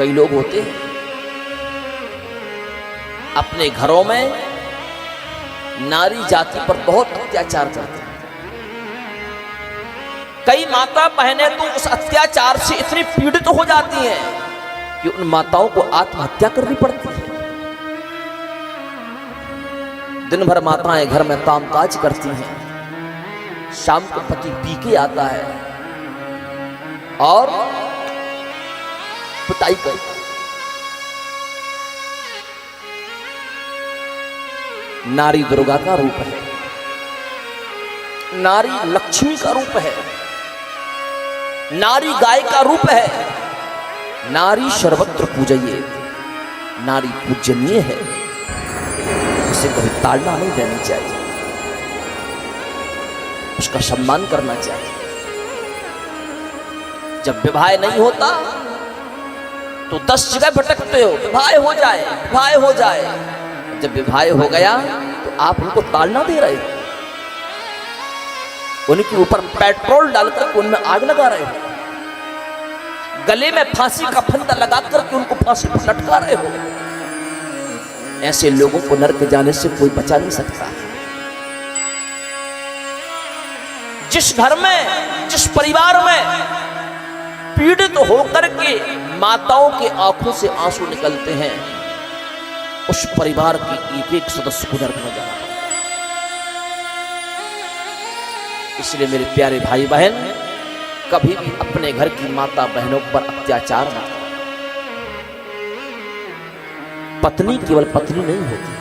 कई लोग होते हैं अपने घरों में नारी जाति पर बहुत अत्याचार करते हैं। कई माता बहनें तो उस अत्याचार से इतनी पीड़ित हो जाती हैं कि उन माताओं को आत्महत्या करनी पड़ती है। दिन भर माताएं घर में कामकाज करती हैं, शाम को पति पी के आता है और पिटाई करता है। नारी दुर्गा का रूप है, नारी लक्ष्मी का रूप है, नारी गाय का रूप है, नारी सर्वत्र पूजनीय, नारी पूजनीय है। उसे कभी ताड़ना नहीं देनी चाहिए, उसका सम्मान करना चाहिए। जब विवाह नहीं होता तो 10 जगह भटकते हो, विवाह हो जाए, विवाह हो जाए। जब विवाह हो गया तो आप उनको ताड़ना दे रहे हो, उनके ऊपर पेट्रोल डालकर उनमें आग लगा रहे हो, गले में फांसी का फंदा लगाकर के उनको फांसी पर लटका रहे हो। ऐसे लोगों को नरक जाने से कोई बचा नहीं सकता। जिस घर में, जिस परिवार में पीड़ित होकर के माताओं के आंखों से आंसू निकलते हैं, उस परिवार के एक एक सदस्य को नरक में जाना पड़ता है। इसलिए मेरे प्यारे भाई बहन, कभी भी अपने घर की माता बहनों पर अत्याचार न करें। पत्नी केवल पत्नी नहीं होती।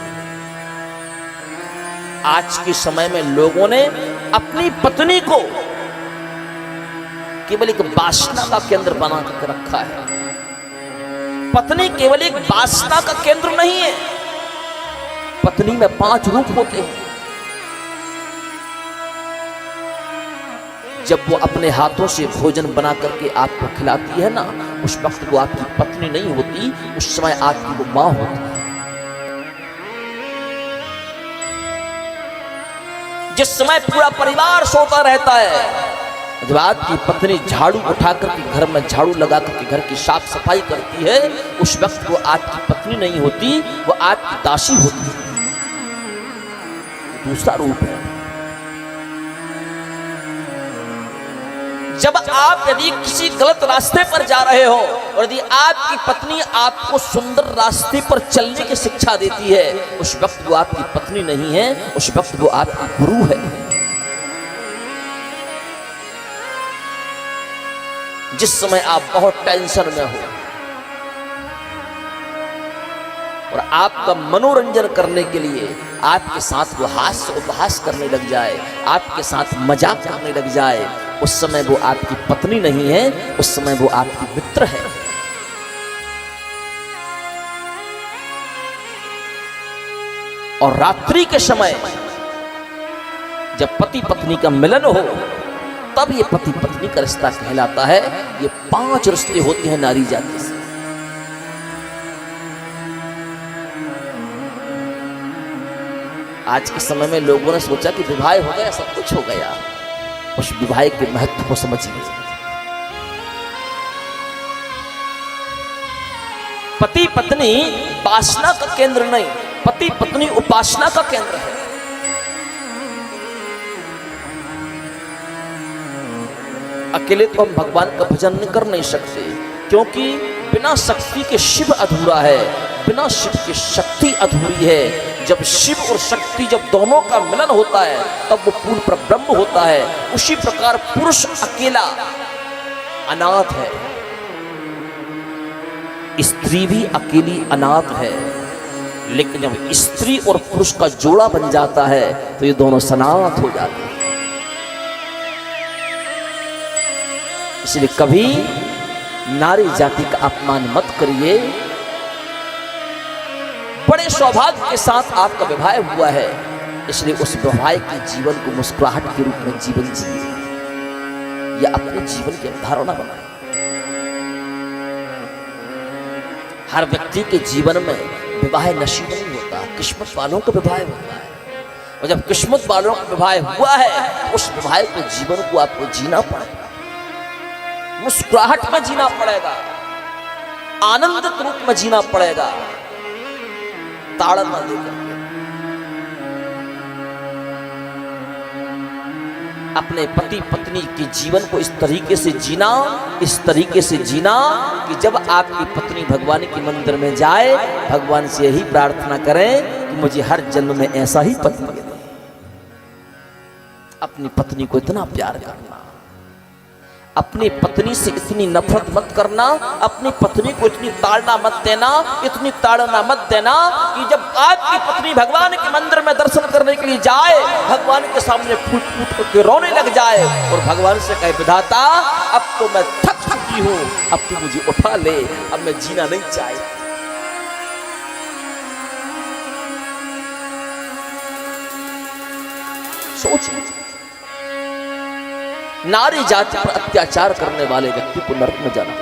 आज के समय में लोगों ने अपनी पत्नी को केवल एक वासना का केंद्र बना कर रखा है। पत्नी केवल एक वासना का केंद्र नहीं है। पत्नी में 5 रूप होते हैं। जब वो अपने हाथों से भोजन बना करके आपको खिलाती है ना, उस वक्त वो आपकी पत्नी नहीं होती, उस समय आपकी वो मां होती है। जिस समय पूरा परिवार सोता रहता है, जब आपकी पत्नी झाड़ू उठा करके घर में झाड़ू लगा करके घर की साफ सफाई करती है, उस वक्त वो आपकी पत्नी नहीं होती, वो आपकी दासी होती है। दूसरा रूप है। जब आप यदि किसी गलत रास्ते पर जा रहे हो और यदि आपकी पत्नी आपको सुंदर रास्ते पर चलने की शिक्षा देती है, उस वक्त वो आपकी पत्नी नहीं है, उस वक्त वो आपकी गुरु है। जिस समय आप बहुत टेंशन में हो और आपका मनोरंजन करने के लिए आपके साथ वो हास्य उपहास करने लग जाए, आपके साथ मजाक करने लग जाए, उस समय वो आपकी पत्नी नहीं है, उस समय वो आपकी मित्र है। और रात्रि के समय जब पति पत्नी का मिलन हो, तब ये पति पत्नी का रिश्ता कहलाता है। ये 5 रिश्ते होते हैं नारी जाति से। आज के समय में लोगों ने सोचा कि विवाह हो गया, सब कुछ हो गया। उस विवाह के महत्व को समझिए। पति पत्नी वासना का केंद्र नहीं, पति पत्नी उपासना का केंद्र है। अकेले तो हम भगवान का भजन कर नहीं सकते, क्योंकि बिना शक्ति के शिव अधूरा है, बिना शिव की शक्ति अधूरी है। जब शिव और शक्ति, जब दोनों का मिलन होता है, तब वो पूर्ण ब्रह्म होता है। उसी प्रकार पुरुष अकेला अनाथ है, स्त्री भी अकेली अनाथ है। लेकिन जब स्त्री और पुरुष का जोड़ा बन जाता है, तो ये दोनों सनाथ हो जाते हैं। इसलिए कभी नारी जाति का अपमान मत करिए। बड़े सौभाग्य के साथ आपका विवाह हुआ है, इसलिए उस विवाह के जीवन को मुस्कुराहट के रूप में जीवन जिए, या अपने जीवन की अवधारणा बनाए। हर व्यक्ति के जीवन में विवाह नसीब नहीं होता, किस्मत वालों का विवाह होता है। और जब किस्मत वालों का विवाह हुआ है, उस विवाह के जीवन को आपको जीना पड़ेगा, मुस्कुराहट में जीना पड़ेगा। आनंदित रूप में जीना पड़ेगा, ताड़न न देकर। अपने पति पत्नी के जीवन को इस तरीके से जीना, इस तरीके से जीना कि जब आपकी पत्नी भगवान के मंदिर में जाए, भगवान से यही प्रार्थना करें कि मुझे हर जन्म में ऐसा ही पति मिले। अपनी पत्नी को इतना प्यार करना, अपनी पत्नी से इतनी नफरत मत करना, अपनी पत्नी को इतनी ताड़ना मत देना, इतनी ताड़ना मत देना कि जब आपकी पत्नी भगवान के मंदिर में दर्शन करने के लिए जाए, भगवान के सामने फूट फूट करके रोने लग जाए और भगवान से कहे, विधाता अब तो मैं थक चुकी हूं, अब तू मुझे उठा ले, अब मैं जीना नहीं चाहती। सोचिए, नारी जाति पर अत्याचार करने वाले व्यक्ति को नरक में जाना।